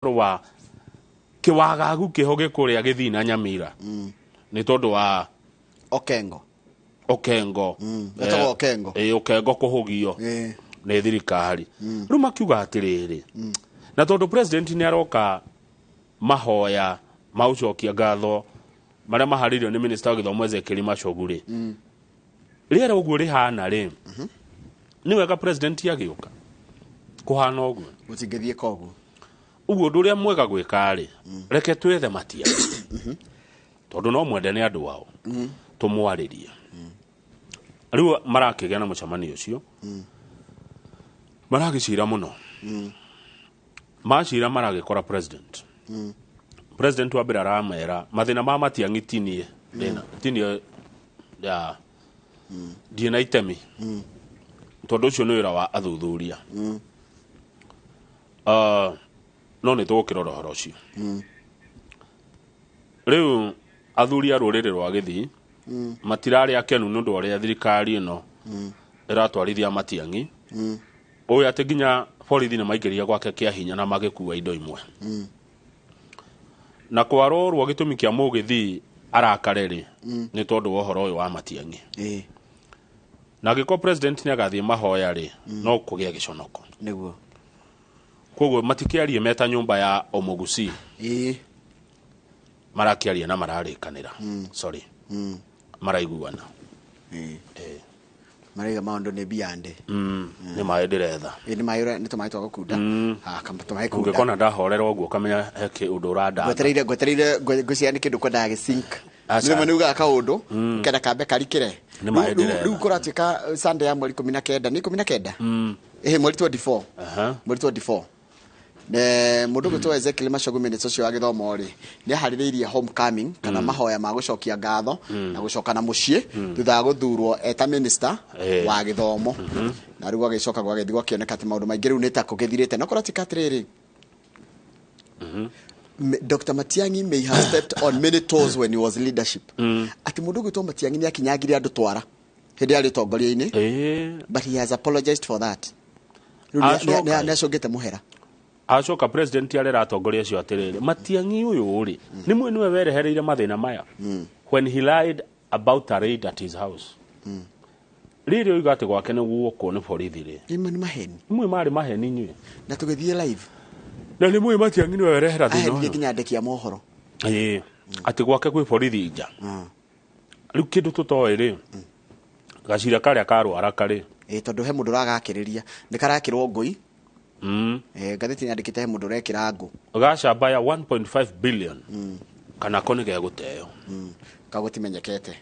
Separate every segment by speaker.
Speaker 1: wa kiwagagu kihoge kuria githina Nyamira ni tondu wa
Speaker 2: Okengo
Speaker 1: etago Okengo kuhugio ni thirikari riu makiuga atiriri na tondu president ni aroka mahoya maucokia ngatho maria maharirio ni minister wa githomo Ezekiel Machoguri riera uguo rihana ri ni wega president agiuka kuhana uguo
Speaker 2: utingithie koguo
Speaker 1: uguo nduria mwega gwika ri reke twethe matia tondu no mwende ni andu wao tumwaririe riu marakigea na mucamani ucio maragicira muno macira maragikora president president wa mbere aramera mathina ma Matiang'i tinie ya dina itemi tondu ucio ni wira wa athuthuria no ni tugukirora horo ucio riu athuria ruriri rwa Githii matirari akenu nundu uria thirikari ino iratwarithia Matiang'i uyu ati nginya borithi ni maingiria gwake kia hinya na magikuwa indo imwe na kwarorwo gitumi kia Mugithii arakareri ni tondu wa horo uyu wa Matiang'i na giko president ni agathie mahoya ri no kugia giconoko
Speaker 2: niguo
Speaker 1: koguo matikiarie meta nyumba ya Omugusi marakiaria na mararikanira sorry maraiguana
Speaker 2: maraiga maundu ni biande
Speaker 1: ni maenderetha
Speaker 2: ni maira ni tumai twagukunda kama tumai kunda
Speaker 1: ungekona ndahorera uguo kamenya heke undu uranda
Speaker 2: gwetereire guciani kindu ko ndage sink ni manuga ka undu kenda kambe karikire
Speaker 1: ni maenderetha
Speaker 2: riu kuratika Sunday ya mweri 19 ni 19 mweri 24 mweri 24 ne mundu gutwa Ezekiel Machoguri minister cio wa githomo ri ni haririirie homecoming kana mahoya ma gucokia ngatho na gucoka na mucii thutha guthurwo eta minister wa githomo na riu agicoka gwagithii gwakioneka ati maundu maingi riu ni ta kugithirite na kuratika atiriri Dr. Matiang'i may have stepped on many toes when he was leadership ati mundu gutwa Matiang'i ni akinyagire andu twara hindi ari tongoria-ini but he has apologized for that ni acungite muhera
Speaker 1: acoka president arera atongoria cio atiriri Matiang'i uyu uri ni mwe niwe werehereire mathina maya when he lied about a raid at his house riri uiga ati gwake ni guoko ni borithi ri
Speaker 2: imwe ni maheni
Speaker 1: imwe mari maheni nywe
Speaker 2: na tugithie live
Speaker 1: na ni mwe Matiang'i niwe werehera thina
Speaker 2: uyu nginya ndeki ya mohoro
Speaker 1: ati gwake kwi borithi nja riu kindu tutoe ri gacira karia karwara kari
Speaker 2: tondu he mundu ragakiriria ni karakirwo ngui gatheti nyandikite he mundu rekira ngu
Speaker 1: gacamba ya 1.5 billion kana kone ge guteo
Speaker 2: kagutimenyekete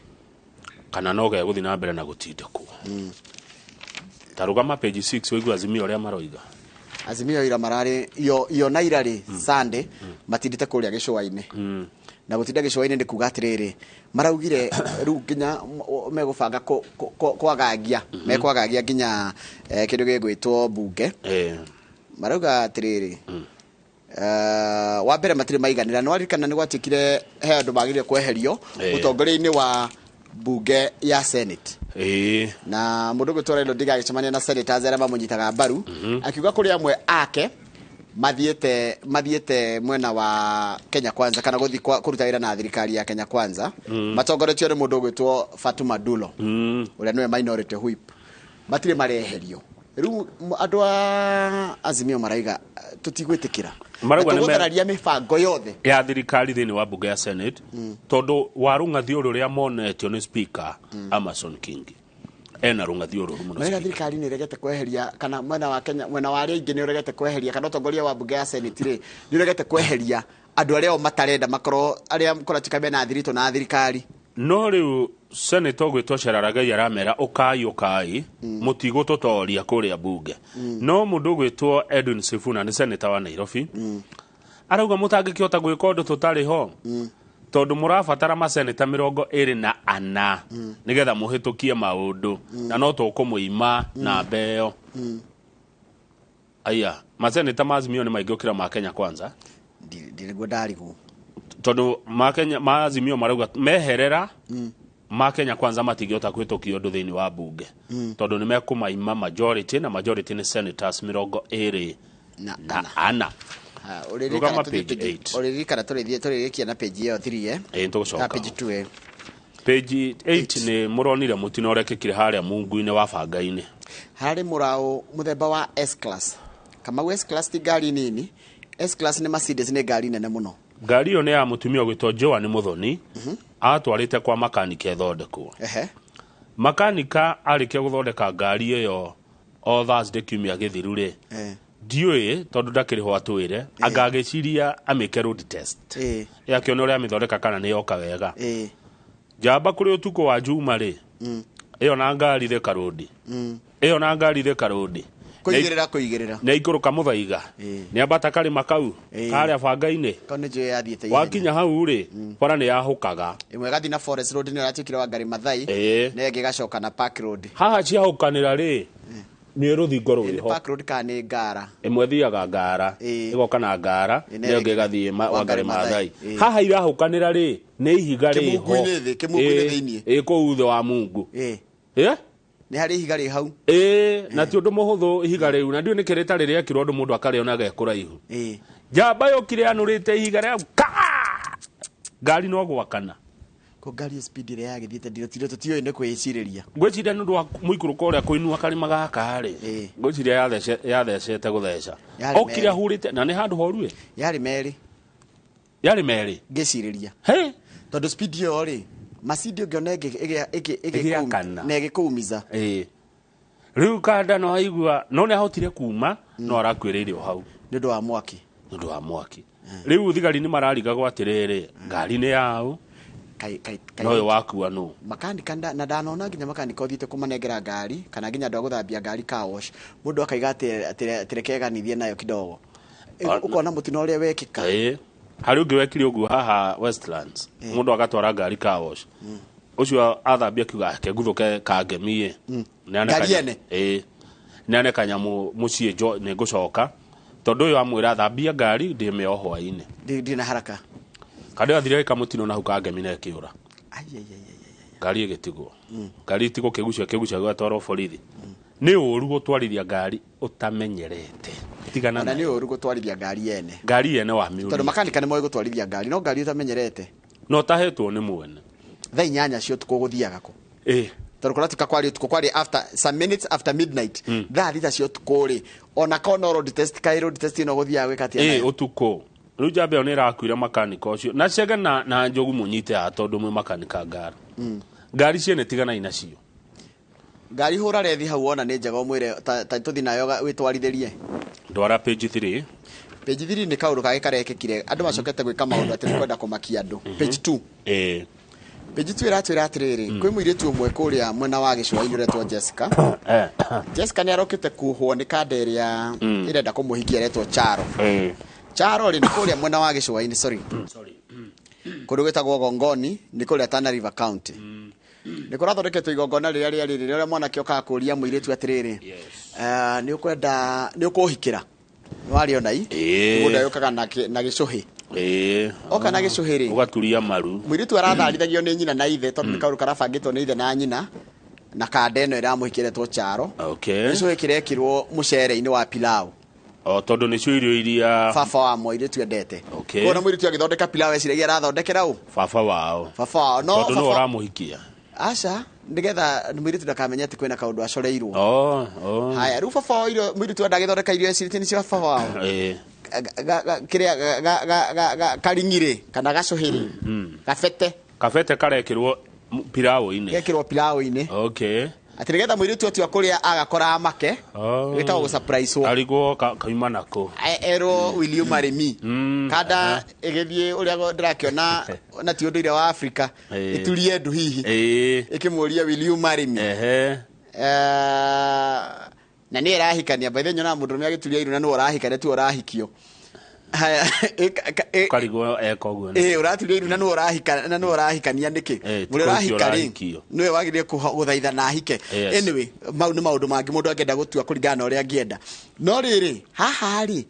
Speaker 1: kana no ge guthi na mbere na gutindekwo tarugama page 6 wigwa Azimio ria maroiga
Speaker 2: Azimio ira marari yo na irari Sunday matindite kuria gicwa-ini na gutinda gicwa-ini ndi kuga atiriri maraugire riu nginya megubanga kwagagia mekwagagia nginya kindu gigwitwo bunge marauga atiriri wa mbere matire maiganira no arikana ni gwatikire he andu magire kweherio utongoria-ini wa bunge ya Senate na mundu gutwara ilo diga gicemania na senators aria mamunyitaga mbaru akiuga kuri amwe ake mathiete mwena wa Kenya Kwanza kana guthi kuruta wira na thirikari ya Kenya Kwanza matongoretio ni mundu gwitwo Fatuma Dulo uria niwe minority whip matire mareherio riu andu a Azimio maraiga tutigwitikira marauga mibango yothe
Speaker 1: ya thirikari thini wa bunge ya Senate tondu warungathi uria monetio ni speaker Amason Kingi ena rungathi uru muno
Speaker 2: maraiga thirikari ni regete kweheria kana mwena wa Kenya mwena wa ringi ni regete kweheria kana utongoria wa bunge ya Senate ri ni regete kweheria andu aria o matarenda makoro aria kuratika bena thirito na thirikari
Speaker 1: no riu Senator gwitwo Cheraragai aramera ukai mutigo tutoria kuria bunge no mundu gwitwo Edwin Sifuna ni senator wa Nairobi arauga mutangikiota gwika undu tutari ho tondu murabatara maseneta 24 nigetha muhitukie maundu na no tukumuima na mbeo aya maseneta Azimio ni maigukira ma Kenya Kwanza
Speaker 2: ndirigwo ndarigu
Speaker 1: tondu ma Azimio marauga meherera ma Kenya Kwanza matingiota kwitukia undu thini wa bunge tondu ni mekumaima majority na majority ni senators 24 na ana Rugama page 8.
Speaker 2: Uririkana tũrĩkia na page ĩyo 3
Speaker 1: Nĩtũgũcoka
Speaker 2: page 2
Speaker 1: page 8 nĩ mũronire mũtino ũrekĩkire harĩa mungu-inĩ wa banga-inĩ.
Speaker 2: Harĩ mũraũ mũthemba wa S-Class. Kamau S-Class ti ngari nini. S-Class nĩ Mercedes, nĩ ngari nene mũno.
Speaker 1: Ngari ĩyo nĩ ya mũtumia ũgwĩtwo Joan Muthoni atwarĩte kwa makanika ĩthondekwo. Makanika arĩkia gũthondeka ngari ĩyo o Thursday kiumia gĩthiru-rĩ, ndiũĩ tondũ ndakĩrĩ ho atwĩre anga agĩciria amĩke road test yakĩona ũrĩa amĩthondeka kana nĩ yoka wega. Njamba kũrĩ ũtukũ wa Juma-rĩ, ĩyo na ngari Thika Road, ĩyo na ngari Thika Road
Speaker 2: kũigĩrĩra
Speaker 1: nĩ ikũrũka mũthaiga nĩ ambata karĩma kau karĩa banga-inĩ wakinya hau-rĩ bara nĩ yahũkaga
Speaker 2: ĩmwe gathi na Forest Road nĩ ũratuĩkire wa ngari Mathai na ĩngĩ gacoka na Park Road.
Speaker 1: Haha ciahũkanĩra-rĩ nĩ rũthingo rwĩho
Speaker 2: Park Road kana nĩ ngara
Speaker 1: ĩmwe thiaga ngara ĩgoka na ngara na ĩngĩ ĩgathiĩ wa ngari Mathai. Haha irahũkanĩra-rĩ nĩ ihiga rĩho kĩmũngu-inĩ kũu thĩ wa Mungu
Speaker 2: nĩ harĩ ihiga rĩ hau
Speaker 1: na ti ũndũ mũhũthũ ihiga rĩu na ndiũ nĩ kĩrĩta rĩrĩa kĩrwo ũndũ mũndũ akarĩona gekũraihu. Njamba yũkire yanũrĩte ihiga rĩa ngari no gwakana
Speaker 2: ko ngari speed ĩrĩa yagĩthiĩte ndiro tũtiũĩ nĩ kwĩcirĩria.
Speaker 1: Ngwĩciria nĩ ũndũ wa mũikũrũko ũrĩa kũinua karĩma gaka-rĩ ngwĩciria yathecete gũtheca okire ahurĩte na nĩ handũ horu
Speaker 2: yarĩ merĩ ngĩcirĩria tondũ speed ĩyo-rĩ Masidi ũngĩona ĩgĩkana na ĩgĩkũumiza.
Speaker 1: Rĩu kanda no aigua no nĩ ahotire kuma no arakwĩrĩire o hau
Speaker 2: nĩ ũndũ wa mwaki.
Speaker 1: Rĩu thigari nĩ mararigagwo atĩrĩrĩ ngari nĩ yao no ũyũ wakua nũ.
Speaker 2: Makanika na ndanona nginya makanika ũthiĩte kũmanengera ngari kana nginya andũ a gũthambia ngari car wash mũndũ akaiga atĩrekeganithie nayo kidogo ũkona mũtino ũrĩa wekĩka.
Speaker 1: Harĩ ũngĩ wekire ũguo haha Westlands mũndũ agatwara ngari car wash ũcio athambia kiuga ake nguthũke kangemi nĩane kanyamũ mũciĩ nĩ ngũcoka tondũ ũyũ amwĩra thambia ngari ndĩmĩo hwainĩ
Speaker 2: ndĩ na haraka
Speaker 1: kadĩ athire kamũtino na hau kangemi na ĩkĩũra ngari ĩgĩtigwo ngari itigwo kĩgucia gwatwarwo borithi. Nĩ ũru gũtwarithia ngari ũtamenyerete tigana
Speaker 2: na nĩ ũru gũtwarithia ngari yene
Speaker 1: wa miuri
Speaker 2: tondũ makanika nĩ moĩ gũtwarithia ngari no ngari ũtamenyerete
Speaker 1: no tahetwo nĩ mwene
Speaker 2: thaa 8 cio tukũ gũthiaga kũ tondũ kũratuĩka kwari after some minutes after midnight thaa 6 cio tukũ-rĩ ona kana road test ĩno gũthiaga gwĩka atĩa
Speaker 1: ũtukũ. Rĩu njamba ĩyo nĩ ĩrakuire makanika ũcio na ciage na njogu mũnyite ha tondũ mwĩ makanika ngari ciene tigana nacio
Speaker 2: ngari hũra rethi hau wona nĩ njega ũmwĩre ta tũthi nayo wĩtwarithĩrie.
Speaker 1: Ndwara page 3
Speaker 2: nĩ kaũndũ kage karekĩkire andũ macokete gwĩka maũndũ atĩ nĩ kwenda kũmakia andũ. Page 2 page 2 ĩratwĩra atĩrĩrĩ kwĩ mũirĩtu ũmwe kũrĩa mwena wa gĩcũa-inĩ ũretwo Jessica. Jessica nĩ arokĩte kuohwo nĩ kanda ĩrĩa ĩrenda kũmũhikia aretwo Charo-rĩ nĩ kũrĩa mwena wa gĩcũa-inĩ kũndũ gwĩtagwo Gongoni nĩ kũrĩa Tana River County. Nĩ kũrathondeketwo igongona rĩrĩa mwanake okaga kũria mũirĩtu atĩrĩrĩ nĩ ũkũhikĩra nĩwariona mũndũ yũkaga na gĩcũhĩ oka na gĩcũhĩ-rĩ
Speaker 1: ũgaturia maru
Speaker 2: mũirĩtu aratharithagio nĩ nyina na ithe tondũ nĩ kaũndũ karabangĩtwo nĩ ithe na nyina na kanda ĩno ĩramũhikĩretwo Charo. Gĩcũhĩ kĩrekĩrwo mũcere-inĩ wa pilau
Speaker 1: tondũ nĩcio irio iria
Speaker 2: baba wa mũirĩtu endete. Kuona mũirĩtu agĩthondeka pilau eciragia arathondekera
Speaker 1: baba wao
Speaker 2: no
Speaker 1: tondũ nĩ ũramũhikia
Speaker 2: aca nĩgetha mũirĩtu ndakamenya atĩ kwĩna kaũndũ acoreirwo. Haya rĩu baba wao mũirĩtu ndagĩthondeka irio ecirĩtie nĩcio baba wao kĩrĩa karing'irĩ kana gacũhĩrĩ kabete karekĩrwo pilau-inĩ atĩ nĩgetha mũirĩtu atua kũrĩa agakora amake gĩtagwo gũsurprise
Speaker 1: arigwo kaima nako
Speaker 2: erwo will you marry me kanda ĩgĩthiĩ ũrĩa ndĩrakĩona na ti ũndũire wa Africa ĩturie ndu hihi ĩkĩmũria will you marry me na nĩ ĩrahikania by the way nyona mũndũrũme agĩturia iru na nĩ ũrahikania tu ũrahikio
Speaker 1: karigwo eka ũguo
Speaker 2: ũraturia iru na nĩ ũrahikania nĩkĩ mũrĩ ũrahika rĩ nĩwe wagĩrĩire gũthaitha na hike. Anyway mau nĩ maũndũ mangĩ mũndũ angĩenda gũtua kũringana na ũrĩa angĩenda no rĩrĩ haha-rĩ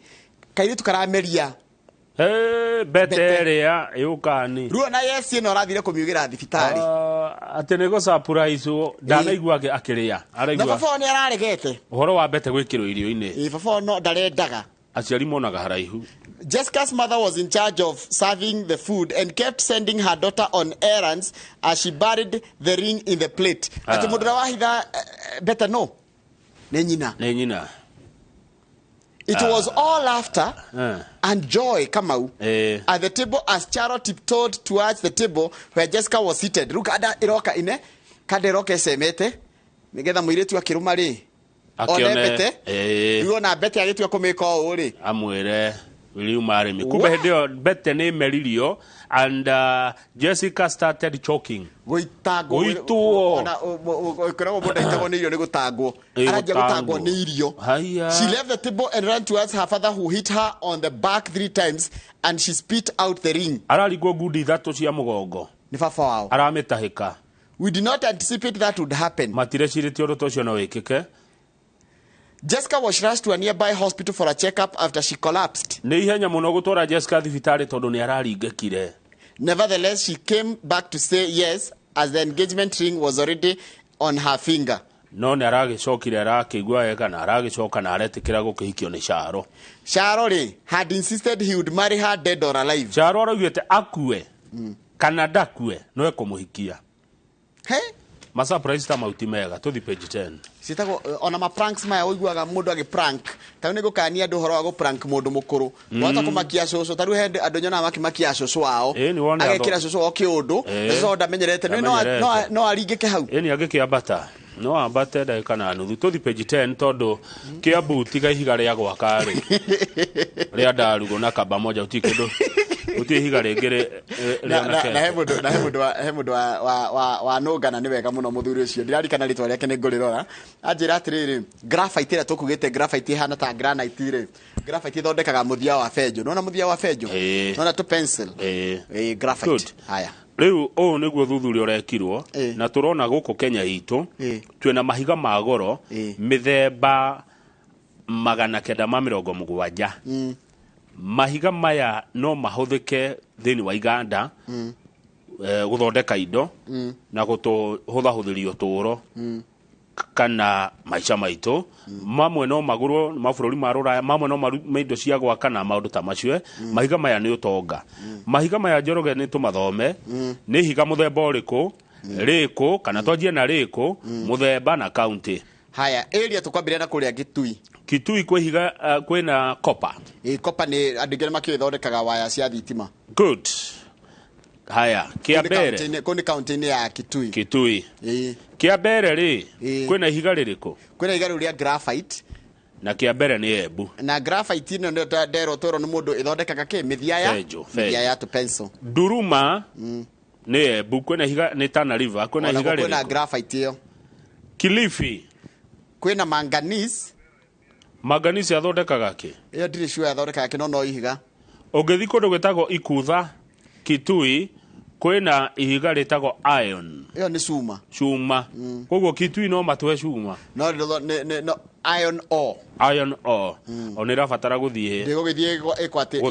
Speaker 2: kairĩtu karameria
Speaker 1: bete ĩrĩa yũkani
Speaker 2: ruo na yesi ĩno arathire kũmiugĩra thibitarĩ
Speaker 1: atĩ nĩ gũsurprise ndanaigua akĩrĩa
Speaker 2: na baba nĩ araregete
Speaker 1: ũhoro wa bete gwĩkĩrwo irio-inĩ
Speaker 2: baba no ndarendaga
Speaker 1: aciari monaga haraihu
Speaker 2: Jessica's mother was in charge of serving the food and kept sending her daughter on errands as she buried the ring in the plate. Ati mudura wahitha better no. Ne nyina. It was all laughter and joy, Kamau, at the table as Charo tiptoed towards the table where Jessica was seated. Look at that iroka ine, kade roke semete, nigetha muiretu akiruma ri. Akionete, you na bete agetu akomeka ori. Amwere, will you marry me? Kumbe hedio bete ne meririo, and Jessica started choking. Goitago. She left the table and ran towards her father, who hit her on the back 3 times, and she spit out the ring. We did not anticipate that would happen. Jessica was rushed to a nearby hospital for a checkup after she collapsed. Nevertheless, she came back to say yes, as the engagement ring was already on her finger. Sharo had insisted he would marry her dead or alive. Hey?
Speaker 1: Masa praise ta mauti mega to the page 10.
Speaker 2: Sitago ona ma pranks maya oiguaga mundu age prank. Taru nego kania andu horo ago prank mundu mukuru. Wata kumakia coco taru hende andu nyona makimakia coco wao. Agekira coco o kiundu. Eso ndamenyerete no aringike hau.
Speaker 1: Eni ageke abata. No abate da kana nuthu to the page 10 todo kia buti ga ihiga ria gwaka ri. Ria ndarugo na kaba moja utikindo. Uti higa regere
Speaker 2: na hemudu wa nogana ni wega muno muthuri ucio ndirari kana ritwa riake ni ngulirora anjira atiriri graphite ira tukugite graphite hana ta granite ri graphite thondekaga muthia wa benjo nona muthia wa benjo nona to pencil graphite haya
Speaker 1: riu o niguo thuthuria urekirwo na turona guku Kenya itu twina mahiga ma goro mithemba 970 mahiga maya no mahuthike thini wa Uganda guthondeka indo na gutuhuthahuthirio turo kana maica maitu mamwe no magurwo mabũrũri ma rũraya mamwe no maindo cia gwaka na maundu ta macio mahiga maya ni utonga mahiga maya Njoroge ni tumathome ni higa muthemba uriku riku kana twanjie na riku muthemba na county.
Speaker 2: Haya area tukwambire na kuria
Speaker 1: Kitui kwe higa kwena copper.
Speaker 2: Copper ni andigere makithondekaga waya cia thitima.
Speaker 1: Good. Haya, Kiambere.
Speaker 2: Kuni county ni ya Kitui.
Speaker 1: Kiambere ri kwena higa ririko.
Speaker 2: Kwena higa ria graphite.
Speaker 1: Na Kiambere ni Embu.
Speaker 2: Na graphite ino ndio ndero toro ni mundu ithondekaga ki mithia ya to pencil.
Speaker 1: Duruma ni Embu kwena higa ni Tana River kwena higa ririko.
Speaker 2: Kwena graphite yo.
Speaker 1: Kilifi
Speaker 2: kwena manganese
Speaker 1: athondekaga ki
Speaker 2: iyo ndire sure athondekaga ki no ihiga
Speaker 1: ungethi kundu gwetagwo Ikutha Kitui kwena ihiga ritagwo iron
Speaker 2: iyo ni cuma
Speaker 1: koguo Kitui no matwe cuma
Speaker 2: no iron ore
Speaker 1: onera fatara guthie
Speaker 2: ndigugithie ekwate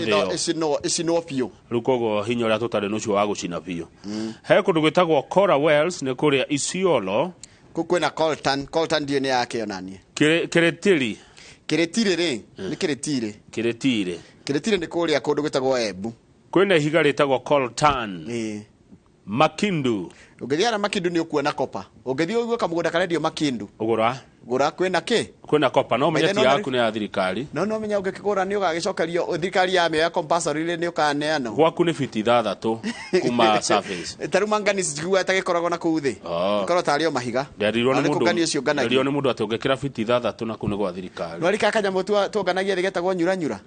Speaker 2: isino pio
Speaker 1: rukogo hinya ria tutare nucio wa gucina pio he kundu gwetagwo Cora Wells ne kuria Isiolo
Speaker 2: kwena Coltan ndio ni yake onanie
Speaker 1: Kiretiri
Speaker 2: ri ni Kiretire ni kuria kundu gwetagwo Embu
Speaker 1: kwena ihiga ritagwo Coltan Makindu
Speaker 2: ugethia Makindu ni ukuona copper ugethia uguo kamugunda karendio Makindu gura kwena
Speaker 1: copper no menya ti yaku ni ya thirikari
Speaker 2: no menya ungekigura ni ugagicokerio thirikari ya me ya compulsory ni ukaneana
Speaker 1: gwaku ni fiti 6 kuma surface
Speaker 2: taru manganese jigua atagikoragwo na kuu thi ikoro tari o mahiga
Speaker 1: nderirwo ni mundu ati ungekira fiti 6 na kune gwa thirikari
Speaker 2: no rika kanya mutu tunganagia thigetagwo nyuranyura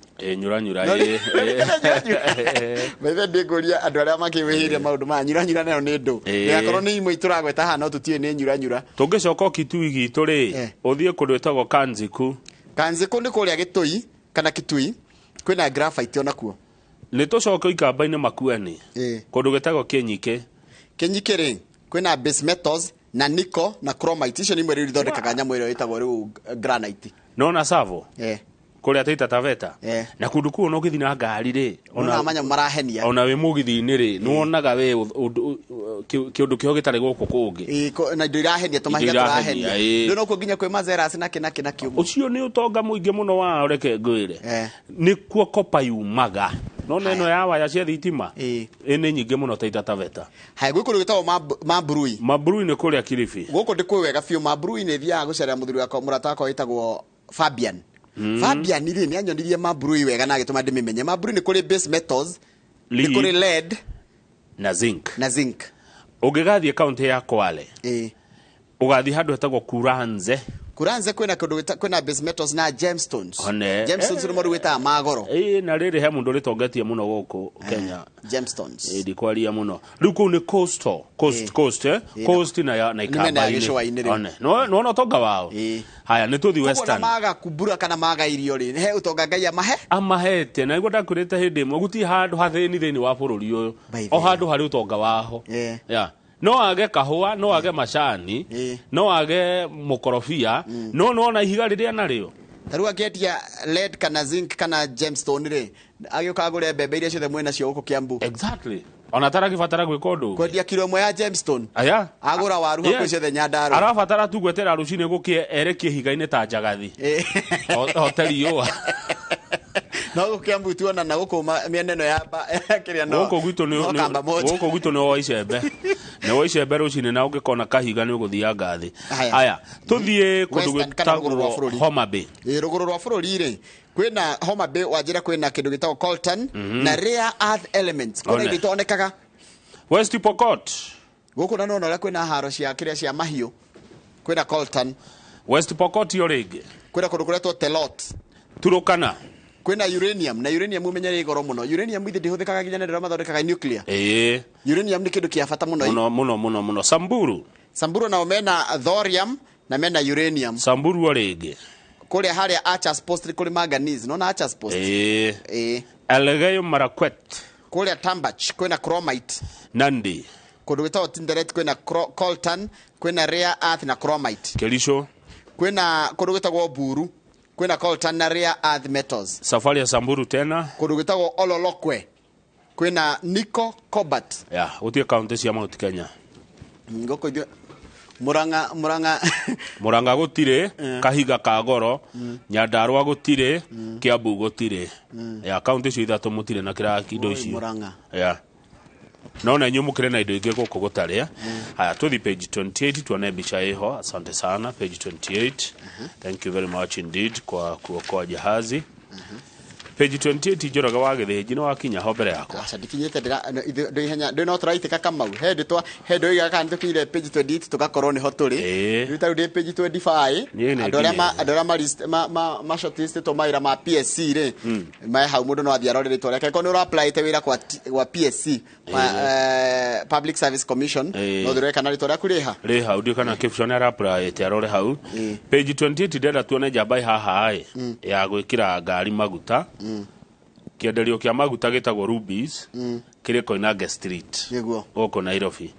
Speaker 2: bethe ndiguria andu aria makiwihiria maundu ma nyuranyura nayo ni ndu yakorwo ni imwe ituragweta hana no tutie ni nyuranyura
Speaker 1: tungicoka Kitui gitu ri uthie kundu etagwo Kanziku
Speaker 2: ni kuria Gitui kana Kitui kwina graphite onakuo
Speaker 1: ni tucoka ikamba-ini Makueni kundu gwetagwo Kinyike
Speaker 2: ri kwina base metals na nickel na chromite icio ni imwe ri thondekaga nyamu ĩrĩa ĩtagwo riu granite
Speaker 1: no na Savo kuria Taita Taveta na kundu kuu no githina ngari ri
Speaker 2: ona manya marahenia
Speaker 1: ona we mugithi-ini ri ni wonaga we kiundu kio gitari guku kungi
Speaker 2: na indo irahenia tumahiga turahenia ndio no nginya kwi mazeras na kiugo
Speaker 1: ucio ni utonga muingi muno wa reke ngwire ni kuo kopa yumaga no neno ya waya cia thitima ni nyingi muno ta itataveta
Speaker 2: hai gwiku gitao
Speaker 1: mabrui ni kuria Kilifi
Speaker 2: guku ndi kwi wega fiu mabrui ni thia gucerera muthuri wako murata wako witagwo Fabian Fabian ni anyonirie mabrui wega na agituma ndimimenye mabrui ni kuri base metals ni kuri lead
Speaker 1: na zinc ugigathie county ya Kwale ugathi handu hetagwo Kuranze kwina base metals na gemstones gemstones ni moru wita magoro na riri he mundu ritongetie muno guku Kenya
Speaker 2: gemstones
Speaker 1: ndikwaria muno riu ku ni coast na ikamba no tonga wao haya ni tuthi western
Speaker 2: maga kubura kana maga irio ri he utonga ngai
Speaker 1: amahete na igwa ndakurite hindi mwe guti handu hathini wa bururi uyu o handu hari utonga waho no age kahua no age macani no age mukorofia no na ihiga riria nario
Speaker 2: taru agetia lead kana zinc kana gemstone ri agioka gure mbembe iria ciothe mwena cio guku Kiambu
Speaker 1: exactly ona tara kibatara gwika undu
Speaker 2: kwendia kilo imwe ya gemstone agura waru hapo ciothe Nyandarua
Speaker 1: arabatara tu gwetera rucine gukie erekie higa-ini ta njagathi hoteli yo
Speaker 2: no Kiambu tuona na guku mieneno ya kiria no
Speaker 1: guku gwitu no waicembe no waicembe rucine na ungikona kahiga ni uguthia ngathi haya tuthie kundu gwitagwo Homa Bay
Speaker 2: ruguru rwa bururi ri kwina Homa Bay wajira kwina kindu gitagwo coltan na rare earth elements kuna indo itonekaga
Speaker 1: West Pokot
Speaker 2: guku na no kwina haro cia kiria cia mahiu kwina coltan
Speaker 1: West Pokot yo ringi
Speaker 2: kwina kundu kuretwo Telot
Speaker 1: Turukana
Speaker 2: kwina uranium na uranium umenyere igoro muno uranium ithe ndihuthikaga ginya ndio mathondekaga nuclear uranium ni kindu kia bata
Speaker 1: muno Samburu
Speaker 2: na mena thorium na mena uranium
Speaker 1: Samburu ringi
Speaker 2: kuria haria Achas Post kuri manganese no na Achas Post
Speaker 1: Elgeyo Marakwet
Speaker 2: kuria Tambach kwina chromite
Speaker 1: Nandi
Speaker 2: kundu gwitagwo Tinderet kwina coltan kwina rare earth na chromite
Speaker 1: Kerisho
Speaker 2: kwina kundu gwitagwo Buru kwina coltan na rare earth metals
Speaker 1: safari ya Samburu tena
Speaker 2: kundu gwitagwo Ololokwe kwina nickel cobalt
Speaker 1: utie county cia Mount Kenya
Speaker 2: ngoko Muranga
Speaker 1: gutire Kahiga ka Goro Nyandarua gutire Kiambu gutire county cio ithatu mutire na kira indo icio no na nyu mukire na indo ingi guku gutare haya tuthi page 28 tuone bicha iho asante sana page 28 thank you very much indeed kwa kuokoa jahazi page 28 joraga wagithinji no wakinya ho mbere yakwa
Speaker 2: dikinyete ndo ihenya ndo no turaitika kamau hedo iga kan tukire page 28 tugakorwo ni ho turi rita ndi page 25 adora ma shortlist to maira ma PSC ri mai hau mundu no athia rore ritwa reke ko ni apply te wira kwa PSC Public Service Commission no thire kana ritwa kuriha
Speaker 1: ri hau ndio kana caption ara apply te rore hau page 28 ndenda tuone jamba haha ya gwikira ngari maguta kienderio kia maguta gitagwo Rubies kire Koinange Street goko Nairobi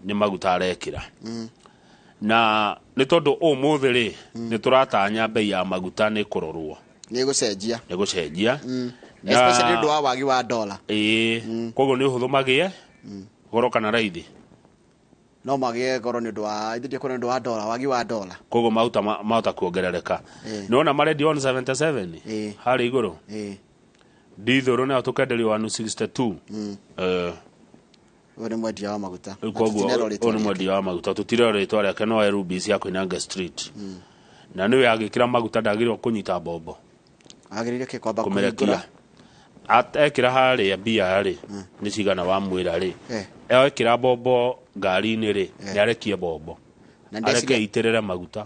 Speaker 1: ni maguta arekira na ni tondu umuthiri ni turatanya bei ya maguta ni kurorwo
Speaker 2: ni gucenjia especially ndo wagi wa dollar
Speaker 1: kogo ni uhuthu magie goro kana raithi
Speaker 2: no magie goro ni ndo wa ithie kuna ndo wa dollar wagi wa dollar
Speaker 1: kogo mauta kuongerereka niona maredi on 77 hari iguru dithoro na tukenderio 162
Speaker 2: ore mwadia wa maguta
Speaker 1: ore mwadia wa maguta tutire ritwa reke no Rubies ya Koinange Street na niwe agikira maguta ndagirwo kunyita bombo
Speaker 2: agirire ke kwamba kumerekia
Speaker 1: atekira hari bia hari ni cigana wa mwira ri ekira bombo ngari-ini ri ni arekie bombo areke itirire maguta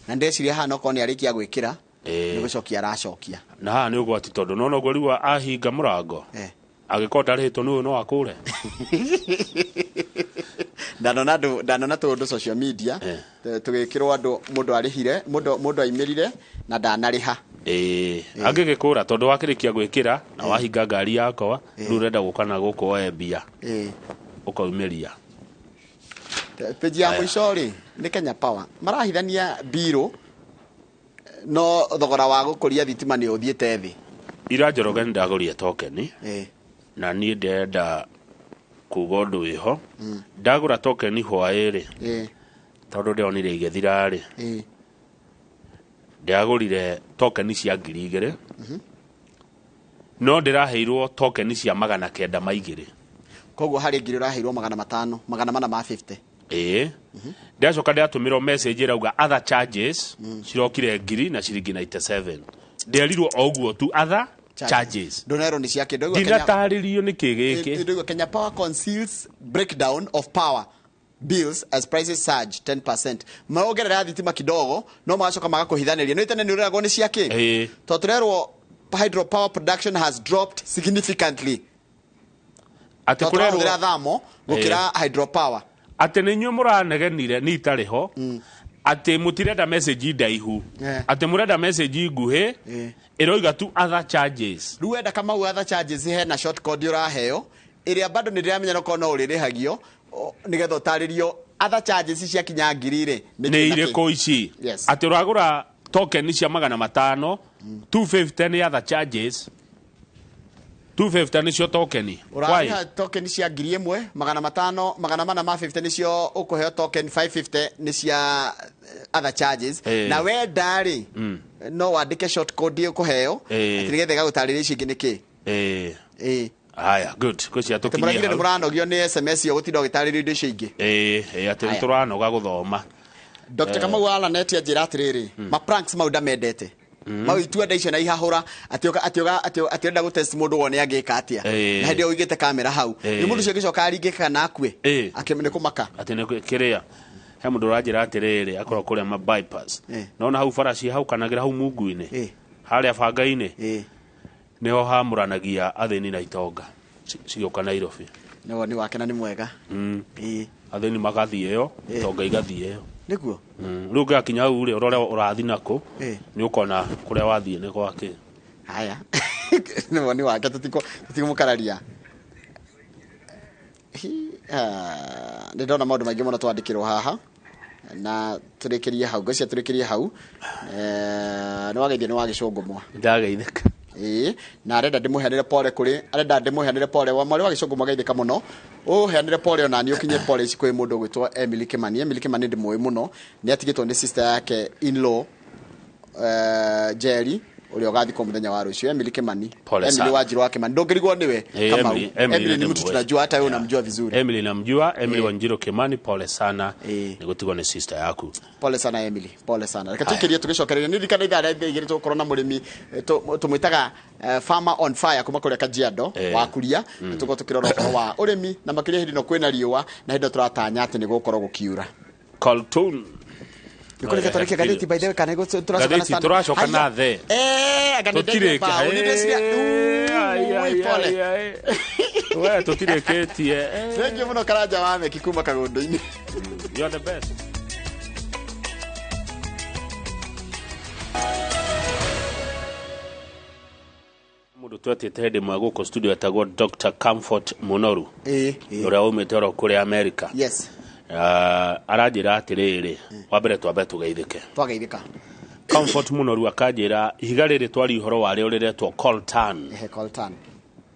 Speaker 2: na ndeciria hano ko ni arikia gwikira ni gucokia aracokia
Speaker 1: na ha ni ugwati tondu no go riwa ahinga murango agikota rito no akure ndanona tondu social media tugikirwo andu mundu arihire mundu aimirire na ndanariha agigikura tondu wakirikia gwikira na wahinga ngari yakwa riu renda gukana guku oe mbia ukaumiria
Speaker 2: peji ya mwisho ri ni Kenya Power marahithania biro no thogora wa gukuria thitima ni uthiete thi
Speaker 1: ira Njoroge ndaguria tokeni na ni ndenda kuga ũndũ wĩho ndagũra token hwaĩ-rĩ tondũ ndĩonire igĩthira-rĩ ndĩagũrire token cia 2,000 no ndĩraheirwo token cia 900
Speaker 2: koguo harĩ ngiri ũraheirwo 500 450
Speaker 1: ndacoka ndatũmĩrwo message ĩrauga other charges cirokire ngiri na ciringi 97 nderirwo o ũguo tu other charges
Speaker 2: ndonero ni cia kindu
Speaker 1: ndinatarĩrio nĩ kĩ gĩkĩ
Speaker 2: Kenya Power conceals breakdown of power bills as prices surge 10%. Maongerera thitima kidogo no magacoka magakuhithanĩria no itene nĩ ũreragwo nĩ cia kĩ tondũ hydropower production has dropped significantly
Speaker 1: ati
Speaker 2: kurerwo thamo gukira hydropower
Speaker 1: ati nĩ inyuĩ mũranegenire nĩ itarĩ ho ati mutirenda message ndaihu ati murenda message nguhĩ iroiga tu other charges
Speaker 2: ruenda kama other charges he na short code uraheo iria bado nĩ ndiramenya no kono ũrĩrĩhagio nigetha ũtarĩrio other charges cia kinya ngiri-rĩ
Speaker 1: nĩ irĩkũ ici ati ũragũra token cia 500 250 ni other charges 250 nicio token
Speaker 2: ũrarĩha token cia 1,000 500 450 nicio ũkũheo token 550 ni cia other charges na wenda-rĩ no wandĩke short code ũkũheo atĩ nĩgetha ĩgagũtarĩria ici ingĩ nĩkĩ
Speaker 1: haya good kucia tukinyia
Speaker 2: hau mũranogio nĩ SMS yo gũtinda ũgĩtarĩrio indo icio ingĩ
Speaker 1: atĩ nĩ tũranoga gũthoma
Speaker 2: Dr. Kamau Alanet njĩra atĩrĩrĩ ma pranks mau ndamendete mau itua ndaicio na ihahũra atienda gũtest mũndũ wone angĩka atia na hĩndĩ ĩyo ũigĩte kamera hau nĩ mũndũ ũcio ũgĩcoka aringĩka na akue akĩmene kũmaka
Speaker 1: atĩ nĩ kĩrĩa he mũndũ ũranjĩra atĩrĩrĩ akorwo kũrĩa ma bypass nona hau faraci hau kanagĩra hau mungu-inĩ harĩa banga-inĩ nĩho hamũranagia athĩni na itonga cigĩũka Nairobi
Speaker 2: nĩ woni wake na nĩ mwega
Speaker 1: athĩni magathiĩ ĩyo itonga igathiĩ ĩyo
Speaker 2: nĩguo
Speaker 1: rĩu ngĩakinya hau rĩ ũrore ũrathi nakũ nĩ ũkona kũrĩa wathiĩ nĩ gwake
Speaker 2: haya nĩ woni wake tũtikũmũkararia nĩ ndona maũndũ maingĩ mũno twandĩkĩrwo haha na tũrĩkĩrie hau ngũcia tũrĩkĩrie hau nĩ wageithio nĩ wagĩcũngũmwa
Speaker 1: ndageithĩka
Speaker 2: na arenda ndĩmũheanĩre pole kũrĩ arenda ndĩmũheanĩre pole wa mwarĩ wagĩcũngũmwa geithĩka mũno ũheanĩre pole ona niĩ ũkinye pole ici kwĩ mũndũ ũgwĩtwo Emily Kimani ndĩmũĩ mũno nĩ atigĩtwo nĩ sister yake in law Jerry ũrĩa ũgathikwo mũthenya wa rũciũ Emily Kimani Emily Wanjiru wa Kimani ndũngĩrigwo nĩwe Kamau Emily ni mtu tunajua hata wewe unamjua vizuri
Speaker 1: Emily namjua Emily Wanjiru Kimani pole sana ni gũtigwo nĩ sister yaku
Speaker 2: pole sana Emily pole sana reka tũkĩrie tũgĩcokereria nĩ thikana ithaa rĩa igĩrĩ tũkorwo na mũrĩmi tũmwĩtaga farmer on fire kuma kũrĩa Kajiado wa Kuria tũkorwo tũkĩrora ũhoro wa ũrĩmi na makĩria hĩndĩ ĩno kwĩna riũa na hĩndĩ tũratanya atĩ nĩ gũkorwo gũkiura
Speaker 1: Colton
Speaker 2: Niko tũrĩkia gatheti by the way kana
Speaker 1: tũracoka na the
Speaker 2: tũtirĩkia
Speaker 1: we tũtirĩkĩtie
Speaker 2: thank you mũno Karanja wa Meki kuma Kagũndũ-inĩ
Speaker 1: you are the best mũndũ twetĩte hĩndĩ mwe gũkũ studio etagwo Dr. Comfort Munoru ũrĩa umĩte oro kũrĩa America
Speaker 2: yes
Speaker 1: aranjĩra atĩrĩrĩ wa mbere twambe
Speaker 2: tũgeithĩka
Speaker 1: Comfort Munoru akanjĩra ihiga rĩrĩ twari ũhoro warĩo rĩretwo coltan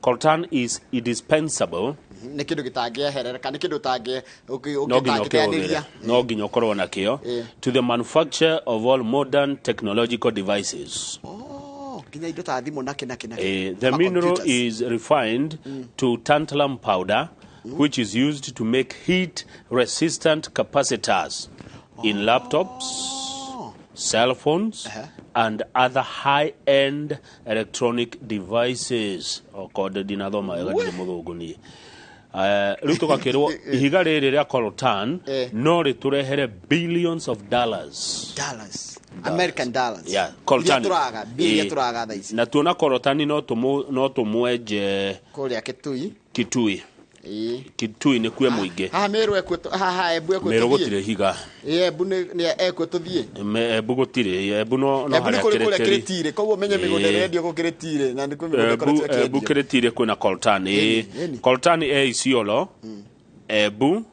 Speaker 1: coltan is indispensable
Speaker 2: nĩ kĩndũ gĩtangĩeherereka nĩ kĩndũ
Speaker 1: no nginya ũkorwo nakĩo to the manufacture of all modern technological devices the mineral is refined to tantalum powder which is used to make heat-resistant capacitors in laptops, cell phones, and other high-end electronic devices. Rĩu tũgakĩrwo ihiga rĩrĩ rĩa coltan no rĩtũrehere billions of dollars.
Speaker 2: American dollars.
Speaker 1: Yeah, coltan. Na tuona coltan no tũmwenje
Speaker 2: kũrĩa
Speaker 1: Kitui nĩ kuo mũingĩ
Speaker 2: Embu
Speaker 1: Meru gũtirĩ higa
Speaker 2: Embu nĩ ekuo tũthiĩ
Speaker 1: Embu gũtirĩ Embu no harĩa
Speaker 2: Kĩrĩtire koguo menye mĩgũnda ĩrendio gũ Kĩrĩtire na nĩ kwĩ mĩgũnda
Speaker 1: Embu Kĩrĩtire kwĩna coltan coltan Isiolo Embu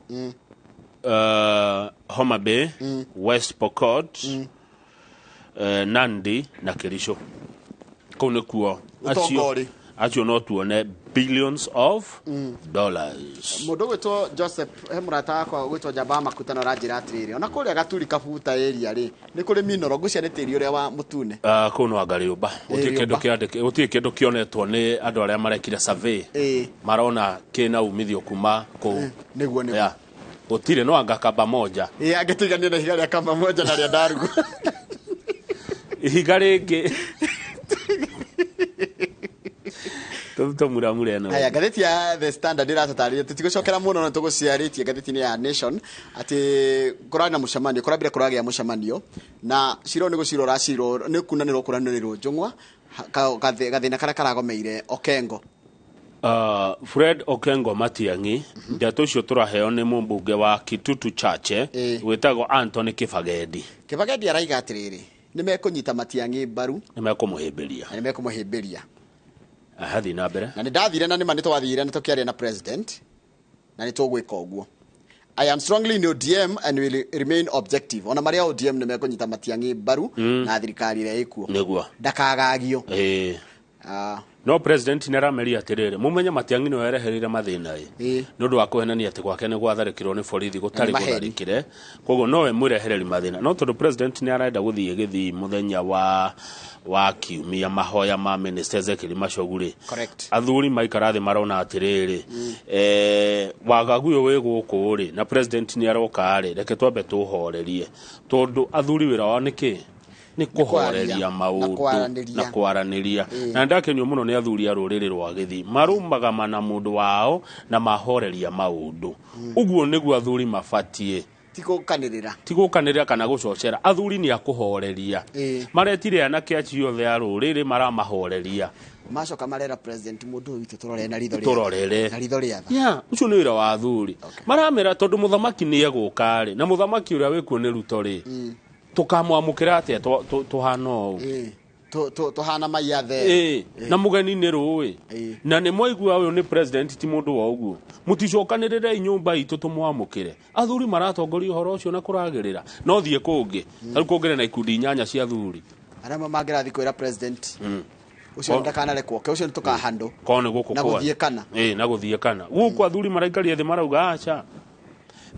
Speaker 1: Homa Bay West Pokot acio no tuone billions of dollars.
Speaker 2: Mundu gwitwo Joseph he murata wakwa gwitwo Jamba Makutano ranjira atiriri ona kuria Gaturi Kabuta area ri ni kuri minoro ngucia ni tiri uria wa mutune
Speaker 1: Kuno Agariumba utie kindu kionetwo ni andu aria marekire survey marona kina umithio kuma ku
Speaker 2: niguo
Speaker 1: utire no anga kamba moja
Speaker 2: angetigania na higa ria kamba moja na ria Ndarugu
Speaker 1: higa ringi muramure no
Speaker 2: aya gatheti ya The Standard iratatariria tutigocokera muno no tuguciaritie gatheti ni ya Nation ati kurana mucemanio kurabira kuragia mucemanio na ciro ni gucirora ciro ni kunanirwo kuranirwo njungwa gathina kara karagomeire Okengo
Speaker 1: Fred Okengo Matiang'i ndeto cio turaheo ni mumbunge wa Kitutu Chache wetagwo Anthony Kibagedi
Speaker 2: araiga atiriri ni mekunyita Matiang'i mbaru
Speaker 1: ni mekumuhimbiria hathi na mbere
Speaker 2: na ndathire na nima nitwathire nitukiaria na president na nitugwika uguo. I am strongly in ODM and will remain objective. Ona maria ODM ni mekunyita Matiang'i mbaru na thirikari ria ikuo
Speaker 1: niguo
Speaker 2: ndakagagio
Speaker 1: no president ni arameria atiriri mumenye Matiang'i no ereherire mathina nundu wa kuhenania ati gwake ni gwatharikirwo ni borithi gutari gutharikire koguo no we murehereri mathina no tondu president ni arenda guthie Githii muthenya wa kiumia mahoya ma minister Ezekiel Machoguri athuri maikarathi marona atiriri wagagu uyu wi guku ri na president ni aroka ri reke twambe tuhorerie tondu athuri wira wa niki ni kuhoreria maundu na kwaraniria na ndakenyo muno ni athuri a ruriri rwa Githii marumaga mana mundu wao na mahoreria maundu uguo niguo athuri mafatie tigukanirira kana gucocera athuri ni akuhoreria maretire anake acio othe a ruriri maramahoreria
Speaker 2: macoka marera president mundu witu turore na ritho ria
Speaker 1: ucio ni wira wa athuri maramera tondu muthamaki ni egukari na muthamaki uria wikuo ni ruto ri tukamwamukira atia tuhana
Speaker 2: tuhana mayathe
Speaker 1: na mugeni ni ruwi na ni moigua uyu ni president ti mundu wa uguo muticokanirire inyumba itu tumwamukire athuri maratongoria uhoro ucio na kuragirira no thie kungi tari kungire na ikundi nyanya cia athuri
Speaker 2: arama mangirathi kwira president ucio ndakanarekwo ke ucio tukahando
Speaker 1: kone guku
Speaker 2: na guthie kana
Speaker 1: na guthie kana guku athuri maraikaria thi marauga acha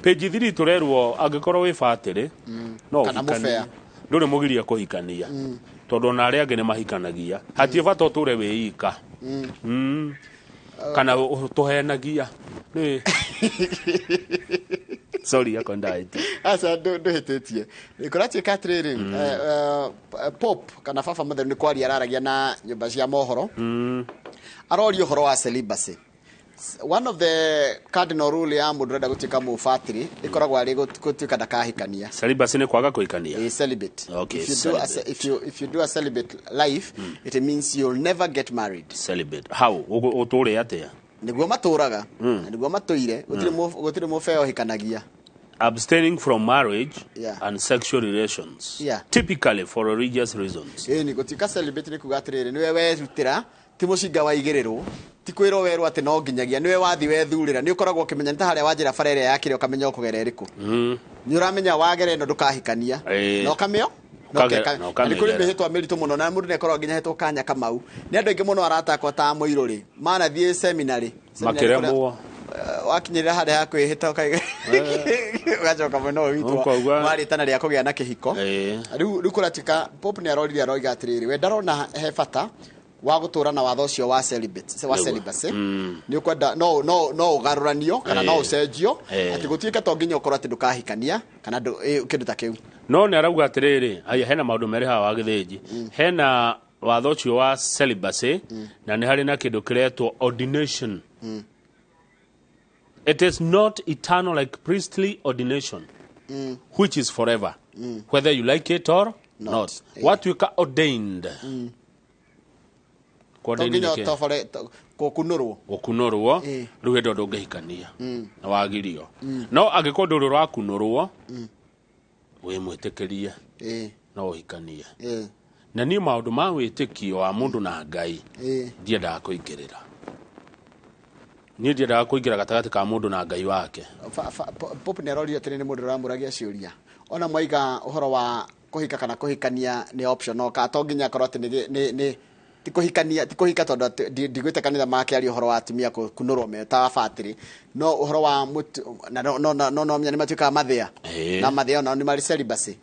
Speaker 1: page 3 turerwo angikorwo wi fatiri no
Speaker 2: kana mufea
Speaker 1: nduri mugiria kuhikania tondu na aria angi ni mahikanagia hatie bata uture wiika kana tuhenagia ni sorry akondaiti
Speaker 2: asa nduhititie ikorati katriri pop kana fafa mother ni kwari araragia na nyumba cia mohoro arori uhoro wa celibacy. One of the cardinal rule ya mundu renda gutika mufatiri ikoragwo ari gutika ndakahikania.
Speaker 1: Celibacy ni kwaga kuhikania.
Speaker 2: Celibate.
Speaker 1: Okay.
Speaker 2: If you do a celibate life, it means you'll never get married.
Speaker 1: Celibate. How? Uture atia?
Speaker 2: Niguo maturaga. Niguo matuire. Gutire mufeo hikanagia.
Speaker 1: Abstaining from marriage and sexual relations. Typically for religious reasons.
Speaker 2: Ni gutika celibate ni kugatirire niwe werutira ti mucinga wa igerero ti kwiro weru ati no nginyagia niwe wathi wethurira ni ukoragwo kimenya nta haria wanjira farere yakire ukamenya ukugera eriku ni uramenya wagere no ndukahikania no kameo ni kuri mihitwa miritu muno na mundu ne korwo nginya hetwo kanya kamau ni andu ingi muno aratakwa ta muiruri mana thie seminary
Speaker 1: makiremwo
Speaker 2: wakinyira hade ha kwihita ugacoka muno witwa wari tana ria kugia na kihiko riu kuratika pop ni arorire aroiga atiriri we ndarona he bata wa gutura na watho cio wa celibacy ni ukwenda no ugaruranio kana no ucenjio ati gutiika to nginya ukorwo ati ndukahikania kana kindu ta kiu
Speaker 1: no ni arauga atiriri aya hena maundu meri ha wa githiji hena watho cio wa celibacy na ni hari na kindu kiretwo ordination it is not eternal like priestly ordination which is forever whether you like it or not what you are ordained kunurwo ruhendo ndungihikania na wagirio no agikondo rwa kunurwo we mwitikirie no uhikanie na ni maundu ma witikio wa mundu na Ngai ndiendaga kuingirira ni ndiendaga kuingira gatagati ka mundu na Ngai wake
Speaker 2: pop ni arori atene ni mundu ramuragia ciuria ona mwaiga uhoro wa kuhika kana kuhikania ni optional ka to nginya korwo ati tikuhika tondu ndigwite kanitha make ari uhoro wa atumia kunurwo me ta battery no uhoro wa no menya ni matuika mathia na mathia no ni mari celibacy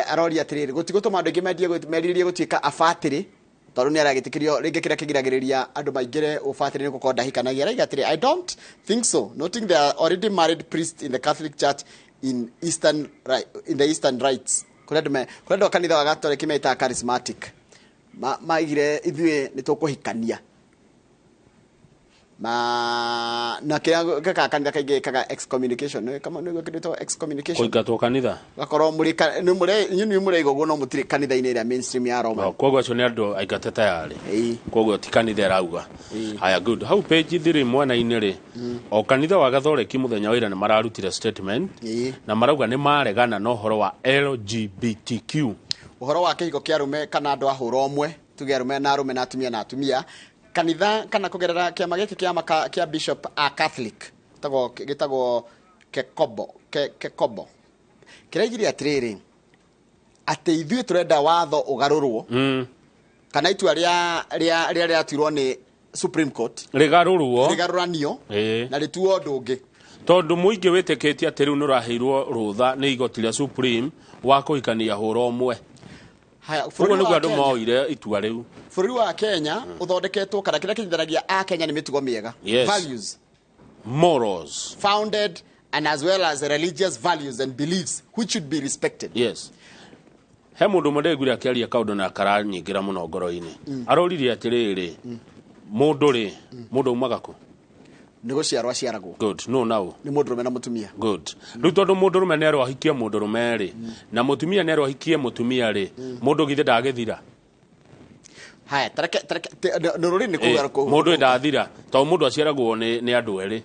Speaker 2: aroria atiriri gutigutuma andu ingi meririe gutuika a battery tondu ni aragitikirio ringi kira kigiragiriria andu maingire ubattery ni gukonda hikanagia raiga atiri I don't think so, noting there are already married priests in the Catholic Church in the Eastern Rites kuredo kanitha wa Catholic meita charismatic maigire ithuĩ nĩ tũkũhikania na kĩrĩa kanitha kaingĩ kaga excommunication kama nĩ gwĩkĩrĩtwo excommunication
Speaker 1: kũingatwo kanitha
Speaker 2: gakorwo nĩ mũraiga ũguo no mũtirĩ kanitha-inĩ ĩrĩa mainstream ya Roma
Speaker 1: koguo acio nĩ andũ aingate tayarĩ koguo ti kanitha ĩrauga haya good hau page 3 mwena-inĩ rĩ o kanitha wa Gathoreki mũthenya wa ira nĩ mararutire statement na marauga nĩ maregana na ũhoro wa LGBTQ
Speaker 2: uhoro wa kihiko kia rume kana andu ahuro omwe tuge rume na atumia kanitha kana kugerera kiama giki kia bishop a Catholic gitagwo kekobo kiraigiria atiriri ati ithuĩ turenda watho ugarurwo kana itua ria atirwo ni Supreme Court rigaruranio na rituo ndungi
Speaker 1: tondu muingi witikitie ati riu nuraheirwo rutha ni igoti ria Supreme wa kuhikania huro omwe Furuwa niguo andu moire itua riu
Speaker 2: bũrũri wa Kenya uthondeketwo kana kĩrĩa kĩnyitithanagia a Kenya nĩ mĩtugo mĩega values
Speaker 1: morals
Speaker 2: founded and as well as religious values and beliefs which should be respected.
Speaker 1: Yes. He mundu mũndegwire akĩaria kaundu na karanyingira muno ngoro-inĩ aroririe atiriri mundu ri mundu umaga ku
Speaker 2: nĩ gũciarwo aciaragwo
Speaker 1: good no now
Speaker 2: nĩ mũndũrũme na mũtumia
Speaker 1: good rĩu tondũ mũndũrũme nĩ erwo ahikie mũndũrũme rĩ na mũtumia nĩ erwo ahikie mũtumia rĩ mũndũ githe ndagĩthira
Speaker 2: haya tareke nũrũri nĩ kuga rũkũ
Speaker 1: mũndũ ndathira tondũ mũndũ aciaragwo nĩ andũ erĩ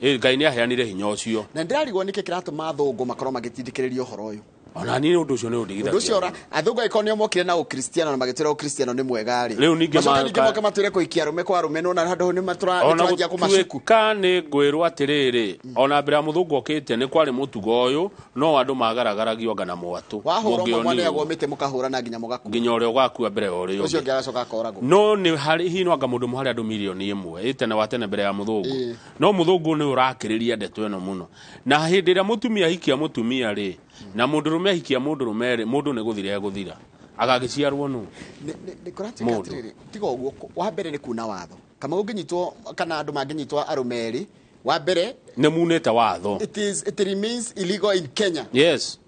Speaker 1: Ngai nĩ aheanire hinya ũcio
Speaker 2: na ndirarigwo nĩkĩ kĩratũma athũngũ makorwo magĩtindĩkĩrĩria ũhoro ũyũ
Speaker 1: ona ni undu ucio ni undigithagia
Speaker 2: ucio ora athungu ikonio mokire na ukristiano na magitira ukristiano ni mwega ri
Speaker 1: riu ningi
Speaker 2: moke matwire kuikia rume kwa rume no na handu ni maturajia kumashuku
Speaker 1: kane ngwirwo atiriri ona mbere ya muthungu okite ni kwari mutugo uyu no andu magaragaragio ngana mwatu
Speaker 2: wahoro mwana yagwo mite mukahura na nginya mugaku
Speaker 1: nginya uri ugakua mbere uri
Speaker 2: ucio ngiagacoka akoragwo
Speaker 1: no ni hari hino anga mundu muhari andu milioni imwe itene watene mbere ya muthungu no muthungu ni urakiriria ndeto eno muno na hindi ria mutumia hikia mutumia ri na mundurume ahikia mundurume ri mundu ni guthira guthira agagiciarwo nu
Speaker 2: ni kuratika atiriri tigo uguo wa mbere ni kuna watho kama unginyitwo kana andu manginyitwo arumeri wa mbere
Speaker 1: ne munete watho
Speaker 2: it remains illegal in Kenya.
Speaker 1: Yes,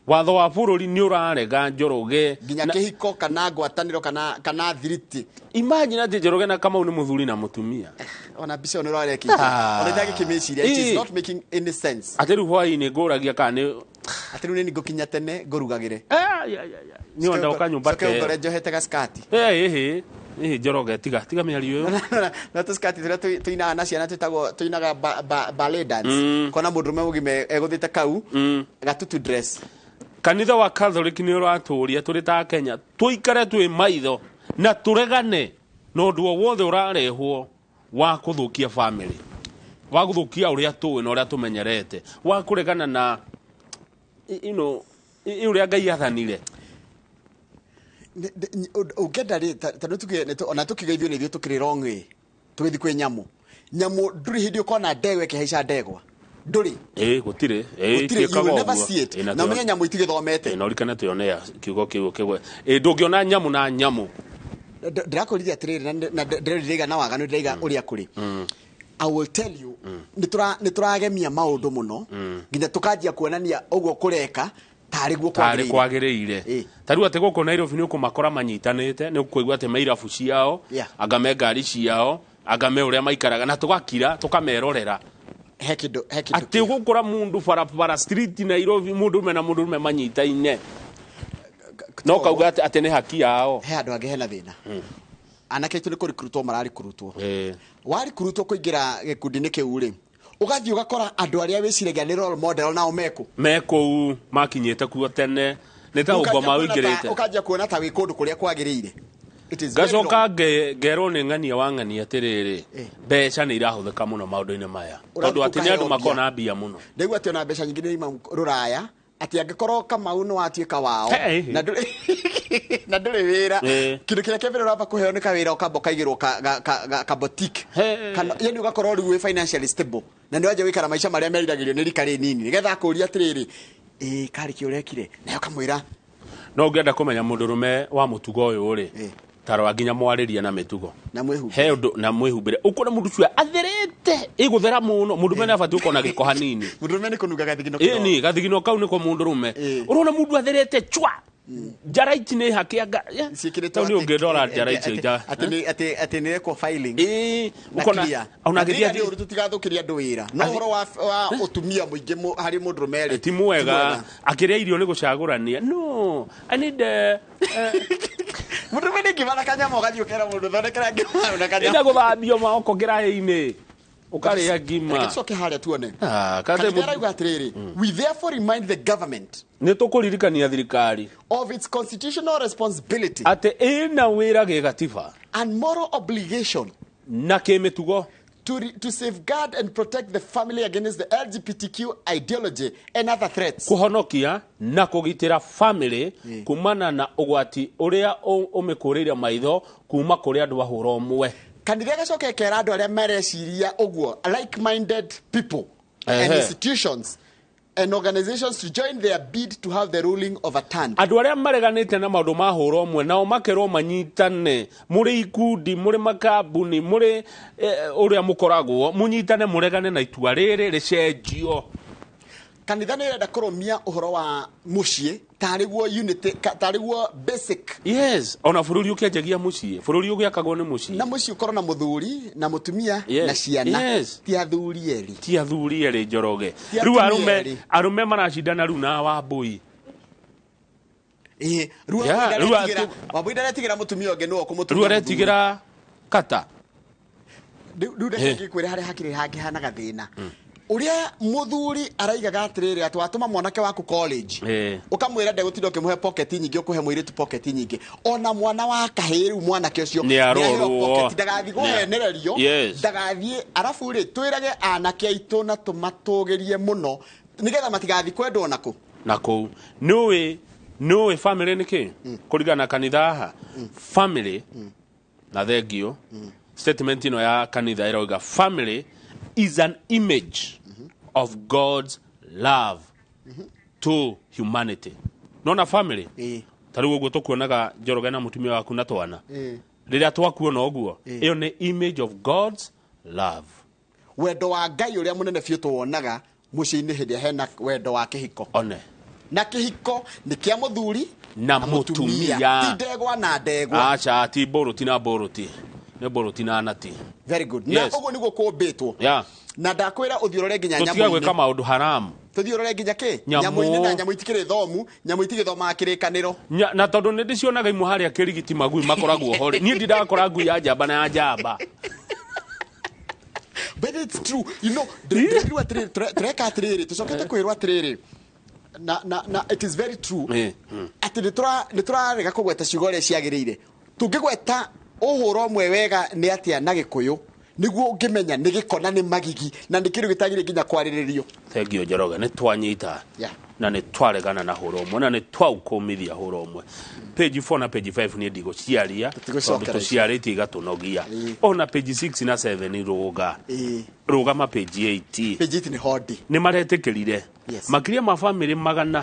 Speaker 1: watho wa bururi ni urarega Njoroge
Speaker 2: ginya kihiko kana ngwataniro kana thiriti.
Speaker 1: Imagine ati Njoroge na kama uni muthuri na mutumia
Speaker 2: ona bicho ni rore kiki ona ndagi kimeciria it is not making any sense
Speaker 1: ateru hwai ni nguragia kana
Speaker 2: ateru ni ngukinya tene ngurugagire
Speaker 1: ni onda ukanyumba
Speaker 2: ke ngore njohete gaskati
Speaker 1: Njoroge tiga miario yo
Speaker 2: na tuskati tuina na ciana tuinaga ballet dance kona mundurume ugime eguthite kau gatutu dress
Speaker 1: kanitha wa Catholic ni uraturia turi ta Kenya tuikare twi maitho na turegane no ndu wothe urarehwo wa kuthukia family wa kuthukia uria tuwe na uria tumenyerete wa kuregana na uria Ngai athanire
Speaker 2: ugenda ri tano tuge ona tukigeithio ni thio tukiri wrong way tugithi kwe nyamu nduri hindi ukona ndegwa kihaica ndegwa nduri
Speaker 1: gutire
Speaker 2: you never see it na menya nyamu itigithomete
Speaker 1: no rikana tuyone kiugo kiugo kigwe ndungiona nyamu na nyamu
Speaker 2: ndirakorithia atiriri na ndiriga na waganu ndiriga uria kuri I will tell you nituragemia maundu muno nginya tukanjia kuonania uguo kureka tari
Speaker 1: kwagiriire tariu ati guko Nairobi ni ukumakora manyitanite ni ukuigwa ati mairabu ciao agame ngari ciao agame uria maikaraga na tugakira tukamerorera
Speaker 2: hekido
Speaker 1: ati gukora mundu para street Nairobi mundu mena mundu manyitaine no kauga ati ni haki yao
Speaker 2: he andu angehena thina anake tu ni kurikrutwo marari kurutwo wari kurutwo kuingira gikundi-ini kiu ri ugathii ugakora andu aria wiciragia ni role model nao meko
Speaker 1: makinyite kuo tene ni ta ugo mawingirite
Speaker 2: ukajia kuona ta wi kundu kuria kwagiriire
Speaker 1: gacoka ngero ni ng'ania wa ng'ania atiriri mbeca ni irahuthika muno maundu-ini maya tondu ati ni andu makona mbia muno
Speaker 2: ndeigua ati ona mbeca nyingi ni ima ruraya ati angikorwo Kamau no atuika wao na na ndũrĩ wĩra
Speaker 1: Eh.
Speaker 2: kĩndũ kĩrĩa kĩa mbere ũramba kũheo nĩ kawĩra ũkamba ũkaigĩrwo ka boutique kana yani ũgakorwo rĩu wĩ financially stable na nĩ wajia wĩkara maica marĩa meriragĩrio nĩ rika rĩnini nĩgetha akũria atĩrĩrĩ karĩ kĩ ũrekire nayo kamwĩra
Speaker 1: no ũngĩenda kũmenya mũndũrũme wa mũtugo ũyũ rĩ tarwa nginya mwarĩria na mĩtugo
Speaker 2: na mwĩhumbĩre
Speaker 1: he ũndũ na mwĩhumbĩre ũkore mũndũ ũcio athirĩte ĩgũthera mũno mũndũme nĩ abatiĩ gũkorwo na gĩko hanini
Speaker 2: mũndũrũme nĩ kũnunga gathigino
Speaker 1: ĩni gathigino kau nĩko mũndũrũme ũrona mũndũ athirĩte chwa njaraiti nĩ hakĩanga
Speaker 2: ciĩkĩrĩtwo
Speaker 1: nĩ ũngĩndora njaraiti
Speaker 2: atĩ nĩ rekwo filing
Speaker 1: ũkona ona
Speaker 2: ngĩthiĩ ũru tũtigathũkĩria andũ wĩra no ũhoro wa ũtumia mũingĩ harĩ mũndũrũme rĩ
Speaker 1: ti mwega akĩrĩa irio nĩ gũcagũrania no I need
Speaker 2: mũndũrũme nĩ kĩmana kanyama ũgathiĩ ũkera mũndũ thondekera ngima na kanyama
Speaker 1: ĩna gũthambio moko kĩraĩ-inĩ ũkarĩa ngima
Speaker 2: gĩcoke harĩa tuone kanĩrauga atĩrĩrĩ we therefore remind the government
Speaker 1: nĩ tũkũririkania thirikari
Speaker 2: of its constitutional responsibility
Speaker 1: atĩ ĩna wĩra gĩgatiba
Speaker 2: and moral obligation
Speaker 1: na kĩmĩtugo
Speaker 2: to safeguard and protect the family against the LGBTQ ideology and other threats.
Speaker 1: Kuhonokia na kugitira family kumana na ugwati uria umikuriria maitho kuma kuri andu ahura umwe.
Speaker 2: Kanitha gacoke kera andu aria mereciria uguo like-minded people and institutions and organizations to join their bid to have the ruling overturned.
Speaker 1: Andu aria mareganite na maundu ma hura umwe nao makerwo manyitane muri ikundi muri makambuni muri uria mukoragwo munyitane muregane na itua riri ricenjio.
Speaker 2: Kanitha nĩ renda kũrũmia ũhoro wa mũciĩ tarĩguo unity tarĩguo basic.
Speaker 1: Yes, ona bũrũri ũkĩanjagia mũciĩ bũrũri ũgĩakagwo nĩ mũciĩ
Speaker 2: na mũciĩ ũkorwo na mũthuri na mũtumia na ciana ti athuri eri Njoroge
Speaker 1: rĩu arũme maracindana rĩu na Wambui
Speaker 2: Wambui ndaretigĩra mũtumia ũngĩ nĩwe kũmũtumia
Speaker 1: rĩu aretigĩra kata
Speaker 2: rĩu ndĩkwĩra harĩa hakiri hangĩhana gathĩna uria muthuri araigaga atiriri atwatuma mwanake waku college ukamwira ndegũtinda ũkĩmũhe pocket nyingĩ ũkũhe mũirĩtu pocket nyingĩ ona mwana wa kahĩru mwanake ũcio
Speaker 1: nĩarorwo
Speaker 2: ndagathi gũhenererio ndagathiĩ arabu rĩ twĩrage anake aitũ na tũmatũgĩrie mũno nĩgetha matigathi kwendwo na kũu
Speaker 1: nĩũĩ family nĩkĩ kũringana kanitha haha family na thengio statement ino ya kanitha ĩrauga family is an image of God's love to humanity. Nona family tariũ ũguo tũkuonaga Njoroge na mũtumia waku na twana rĩrĩa twakuona ũguo ĩyo nĩ image of God's love.
Speaker 2: Wendo wa Ngai ũrĩa mũnene biũ tũwonaga mũciĩ-inĩ hĩndĩ hena wendo wa kĩhiko na kĩhiko nĩ kĩa mũthuri
Speaker 1: na mũtumia
Speaker 2: ti ndegwa na ndegwa
Speaker 1: acha ti boruti na boruti nĩ boruti na anati.
Speaker 2: Very good. Na ũguo nĩguo kũmbĩtwo na ndakwĩra ũthiũrũre nginya nyamũ-inĩ
Speaker 1: tũtiga gwĩka maũndũ haramu
Speaker 2: tuthiũrũre nginya kĩ nyamũ-inĩ na nyamũ itikĩrĩ thomu nyamũ itigĩthomaga kĩrĩkanĩro na
Speaker 1: tondũ nĩ ndĩcionaga imwe harĩa kĩrigiti magui makoragwo ho niĩ ndidakora ngui ya njamba na ya njamba.
Speaker 2: But it's true, you know, tureka atiriri tucokete kwirwo atiriri na it is very true ati nĩtũrarega kũgweta ciugo iria ciagĩrĩire tũngĩgweta ũhũro ũmwe wega nĩ atĩa na Gĩkũyũ niguo ũngĩmenya nĩ gĩko na nĩ magigi na nĩ kĩrĩ gĩtagĩrĩ nginya kwarĩrĩrio.
Speaker 1: Thengio Njoroge nĩ twanyita na nĩ twaregana na hũro ũmwe na nĩ twaukũmithia hũro ũmwe. Page 4 na page 5 nĩ ndigũciaria tondũ tũciarĩtie igatũnogia. Ona page 6 na 7 rũgama page 8
Speaker 2: nĩ hodi
Speaker 1: nĩ maretĩkĩrire makĩria ma family 500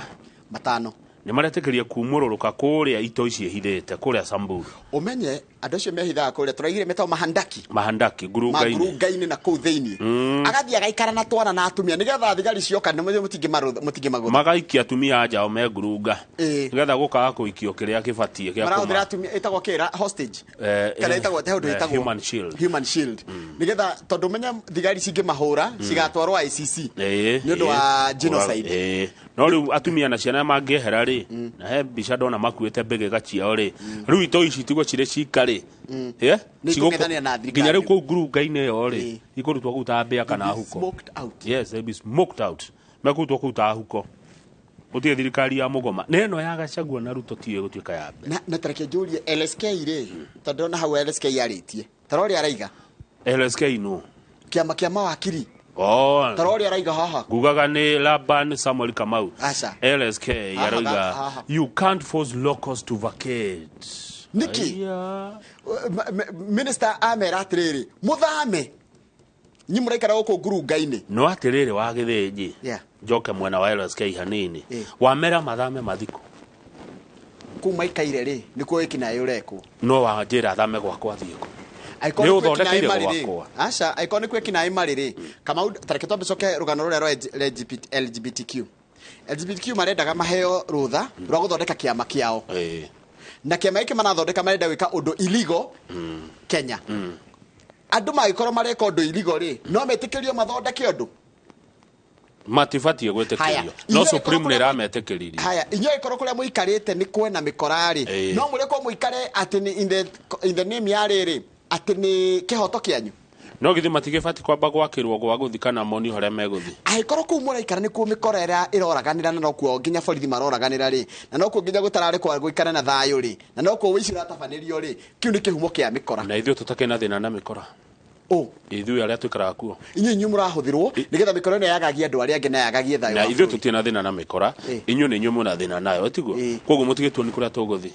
Speaker 1: nĩ maretĩkĩria kumũrũrũka kũrĩa ito ici ihithĩte kũrĩa Samburu.
Speaker 2: Ũmenye andũ acio mehithaga kũrĩa tũraigire metao mahandaki ngurunga-inĩ na kũu thĩinĩ agathiĩ agaikara na twana na atumia nĩgetha thigari cioka mũtingĩmagũtha
Speaker 1: magaikia atumia njao me ngurunga nĩgetha gũkaga kũikio kĩrĩa kĩbatiĩ gĩa
Speaker 2: marahũthĩra atumia ĩtagwo kĩra hostage kana ĩtagwo human shield nĩgetha tondũ menya thigari cingĩmahũra cigatwarwo ICC nĩ ũndũ wa genocide. No rĩu atumia na ciana mangĩehera rĩ na he mbica ndona makuĩte mbĩgĩga ciao rĩ rĩu ito ici tigwo cirĩ cikarĩ nginya rĩu kũu ngurunga-inĩ ĩyo rĩ ikũrutwo kũu ta mbĩa kana huko. Yes, they be smoked out mekũrutwo kũu ta huko gũtirĩ thirikari ya mũgoma na ĩno ya Gachagua na Ruto tiwe gũtuĩka ya mbere na tareke njũrie LSK rĩ tondũ na hau LSK yarĩtie tarori araiga
Speaker 1: LSK no
Speaker 2: kĩama kĩa mawakiri tarori araiga haha
Speaker 1: gugaga ni Laban Samuel Kamau
Speaker 2: Acha.
Speaker 1: LSK yaroiga
Speaker 2: Haha.
Speaker 1: you can't force locals to vacate
Speaker 2: Niki
Speaker 1: Aya.
Speaker 2: minister amera atiriri muthame nyi muraikara guku ngurunga-ini
Speaker 1: no atiriri wa githiji
Speaker 2: Yeah.
Speaker 1: njoke mwena wa LSK hanini
Speaker 2: Eh.
Speaker 1: wamera mathame mathiko
Speaker 2: kuma ikaire ri nikuo ikina yureko
Speaker 1: no wanjira thame gwakwa thiiko
Speaker 2: Aikoni
Speaker 1: Nĩ
Speaker 2: kwe
Speaker 1: ũthondekeire
Speaker 2: kinaĩ marĩ rĩ.
Speaker 1: gwakwa.
Speaker 2: Aca, aikoni kwe kinaĩ marĩ rĩ. Kamau tareke twambe coke rugano rũrĩa rwa LGBTQ. LGBTQ marendaga maheo rutha rwa guthondeka kiama kiao. Na kiama gĩkĩ manathondeka marenda gwĩka ũndũ illegal Kenya. Andũ magĩkorwo mareka ũndũ illegal rĩ, no metĩkĩrio mathondeke ũndũ.
Speaker 1: matibatie gwĩtĩkĩrio no Supreme nĩ ĩrametĩkĩririe
Speaker 2: Haya, inyuĩ ikorwo kũrĩa mũikarĩte nĩ kwena mĩkora rĩ. No mũreko mũikare atĩ nĩ in the name ya rĩrĩ atĩ nĩ kĩhoto kĩanyu.
Speaker 1: no githi matigĩbati kwamba gwakĩrwo gwa gũthi kana moni harĩa megũthi
Speaker 2: Angĩkorwo kũu mũraikara nĩ kuo mĩkora ĩrĩa ĩroraganĩra na no kuo nginya borithi maroraganĩra rĩ, na no kuo nginya gũtararĩ kwa gũikara na thayũ rĩ, na no kuo ũici ũratabanĩrio rĩ, kĩu nĩ kĩhumo kĩa mĩkora.
Speaker 1: na ithuĩ tũtakĩrĩ na thĩna na mĩkora ithuĩ arĩa tũikaraga kuo
Speaker 2: inyuĩ mũrahũthĩrwo nĩgetha mĩkora ĩno yagagie andũ arĩa angĩ na yagagie thayũ
Speaker 1: na
Speaker 2: wa
Speaker 1: ithuĩ
Speaker 2: bũrũri.
Speaker 1: tũtirĩ na thĩna na mĩkora inyuĩ nĩ inyuĩ mũna thĩna nayo tiguo koguo mũtigĩtua nĩ kũrĩa tũgũthi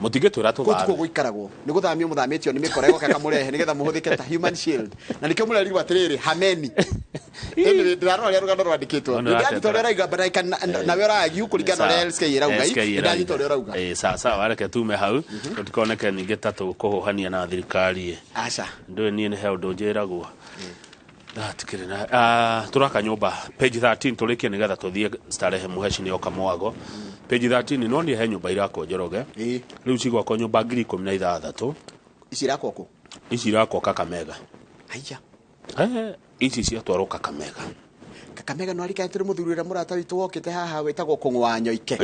Speaker 1: mũtigĩtwĩra
Speaker 2: Kũu tikuo
Speaker 1: tũthame
Speaker 2: gũikaragwo nĩ gũthamio mũthamĩtio nĩ mĩkora ĩgoka ĩkamũrehe nĩgetha mũhũthĩke ta human shield, na nĩkĩo mũrerirwo atĩrĩrĩ hameni. Ndĩrarora ũrĩa rũgano rwandĩkĩtwo ndanyita ũrĩa ũrauga but nawe ũragiu kũringana na ũrĩa LSK ĩrauga ndanyita ũrĩa ũrauga.
Speaker 1: sawa reke tume hau tũtikoneke ningĩ ta tũkũhũhania na thirikari
Speaker 2: Aca
Speaker 1: ndũĩ niĩ nĩ he ũndũ njĩragwo tikĩrĩ na tũraka nyũmba page 13 tũrĩkie nĩgetha tũthiĩ Starehe Muheshi nĩ oka mwago page 13 no niĩ he nyũmba irakwo Njoroge rĩu cigwakwo nyũmba 16,000
Speaker 2: ici irakwo kũ?
Speaker 1: ici irakwo Kakamega
Speaker 2: Aiya
Speaker 1: ici ciatwarwo Kakamega
Speaker 2: Kakamega no arika tũrĩ mũthuri ũrĩa mũrata witũ wokĩte haha wĩtagwo Kũng'wa Nyoike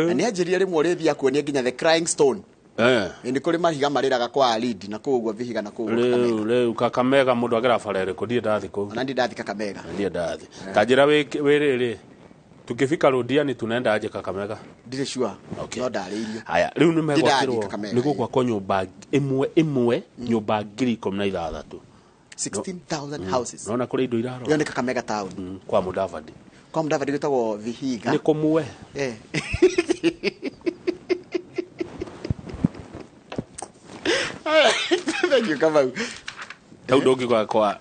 Speaker 2: na nĩ anjĩrire rĩmwe ũrĩthia kuonia nginya the Crying Stone nĩ kũrĩ mahiga marĩraga kwa Alidi na kũguo Vihiga na kũguo
Speaker 1: rĩu Kakamega mũndũ agera bara ĩrĩkũ ndiĩ ndathi kũu
Speaker 2: na ndi ndathi Kakamega
Speaker 1: ndiĩ ndathi kanjĩra wĩrĩrĩ tukifika Rodiani tunaenda aje Kakamega
Speaker 2: ndirĩ sure no ndarĩirio
Speaker 1: haya rĩu nĩ megwakĩrwo nĩ gũgwakwo nyũmba ĩmwe nyũmba 16,000
Speaker 2: 16,000 houses
Speaker 1: nona kũrĩ indo iraro
Speaker 2: yo nĩ Kakamega town
Speaker 1: kwa Mudavadi
Speaker 2: gwĩtagwo Vihiga
Speaker 1: nĩ kũmwe
Speaker 2: thank you Kamau
Speaker 1: tau ndũngĩgwa kwa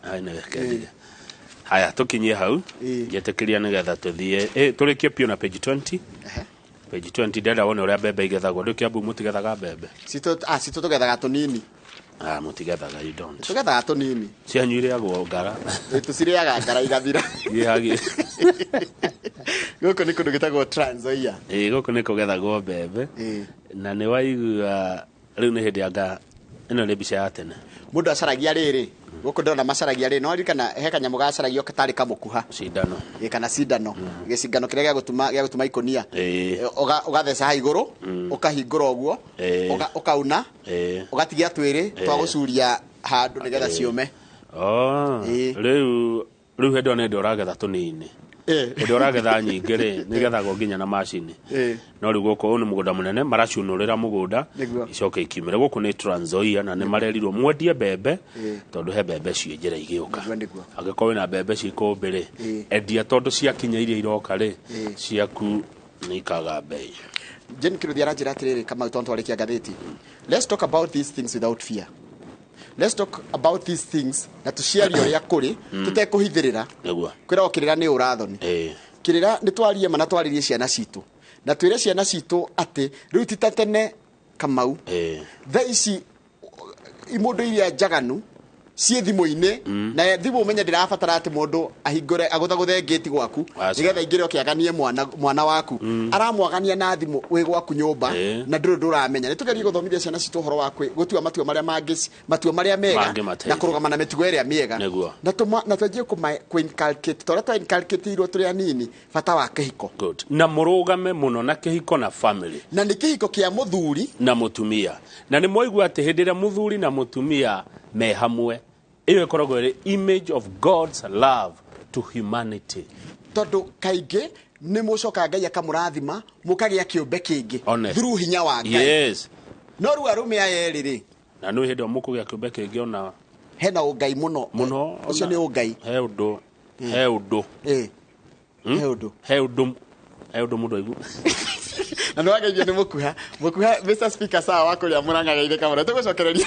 Speaker 1: haya tũkinyie hau njetĩkĩria nĩgetha tũthiĩ tũrĩkie pio na page 20 page 20 ndenda wone ũrĩa mbembe igethagwo ndĩ kĩambu mũtigethaga mbembe
Speaker 2: citũ tũgethaga tũnini
Speaker 1: mũtigethaga you don't
Speaker 2: tũgethaga tũnini
Speaker 1: cianyu irĩagwo ngara
Speaker 2: tũcirĩaga ngara igathira gũkũ nĩ kũndũ gĩtagwo Trans Nzoia
Speaker 1: gũkũ nĩ kũgethagwo mbembe na nĩ waigua rĩu nĩ hĩndĩ anga ĩno nĩ mbica ya tene
Speaker 2: mũndũ acaragia rĩrĩ gũkũ ndĩrona macaragia rĩrĩ no ririkana he kanyamũ gacaragio katarĩ kamũkuha
Speaker 1: cindano
Speaker 2: kana cindano gĩcindano kĩrĩa gĩa gũtuma ikonia ũgatheca ha igũrũ ũkahingũra ũguo ũkauna ũgatigia twĩrĩ twa gũcuria handũ nĩgetha ciũme
Speaker 1: rĩu hĩndĩ nĩ ndĩ ũragetha tũnini hĩndĩ ũragetha nyingĩ rĩ nĩgethagwo nginya na macini no rĩu gũkũ ũyũ nĩ mũgũnda mũnene maracunũrĩra mũgũnda icoke ikiumĩre gũkũ nĩ Trans Nzoia na nĩ marerirwo mwendie mbembe tondũ he mbembe ciĩ njĩra igĩũka angĩkorwo wĩna mbembe ciĩ kũmbĩ rĩ endia tondũ ciakinya iria iroka rĩ ciaku nĩ ikaga bei.
Speaker 2: Jane Kiruthi aranjĩra atĩrĩrĩ Kamau tondũ twarĩkia ngathĩti, let's talk about these things without fear. Let's talk about these things na tuciarie ũrĩa kũrĩ tutekũhithĩrĩra kwĩragwo kĩrĩra nĩ ũrathoni kĩrĩra nĩ twaririe mana twaririe ciana citũ na twĩre ciana citũ atĩ rĩu ti ta tene Kamau thaa ici mũndũ iria njaganu ciĩ thimũ-inĩ na thimũ ũmenye ndĩrabatara atĩ mũndũ ahingũre agũthagũthe ngĩti gwaku nĩgetha ingĩre ũkĩaganie mwana waku aramwagania na thimũ wĩ gwaku nyũmba na ndũramenya. Nĩ tũgerie gũthomithia ciana citũ ũhoro wa gũtua matua marĩa mega na kũrũgama na mĩtugo ĩrĩa mĩega na twanjie kũ-inculcate tũrĩa twa-inculcateirwo tũrĩ anini bata wa kĩhiko
Speaker 1: na mũrũgame mũno na kĩhiko na family
Speaker 2: na nĩ kĩhiko kĩa mũthuri
Speaker 1: na mũtumia na nĩ mwaigua atĩ hĩndĩ ĩrĩa mũthuri na mũtumia me hamwe iyo ikoragwo ĩrĩ image of God's love to humanity
Speaker 2: tondũ kaingĩ nĩ mũcoka Ngai akamũrathima mũkagĩa kĩũmbe kĩngĩ through hinya wa Ngai no rĩu arũme aya erĩ rĩ
Speaker 1: na nĩ hĩndĩ mũkũgĩa kĩũmbe kĩngĩ ona
Speaker 2: hena ũngai mũno ũcio nĩ ũngai
Speaker 1: he ũndũ
Speaker 2: he ũndũ
Speaker 1: mũndũ aigu
Speaker 2: na nĩ wageithio nĩ mũkuha Mr. Speaker sawa wa kũrĩa mũrang'ageire kamara tũgũcokereria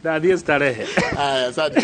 Speaker 1: ndathiĩ starehe
Speaker 2: aya asante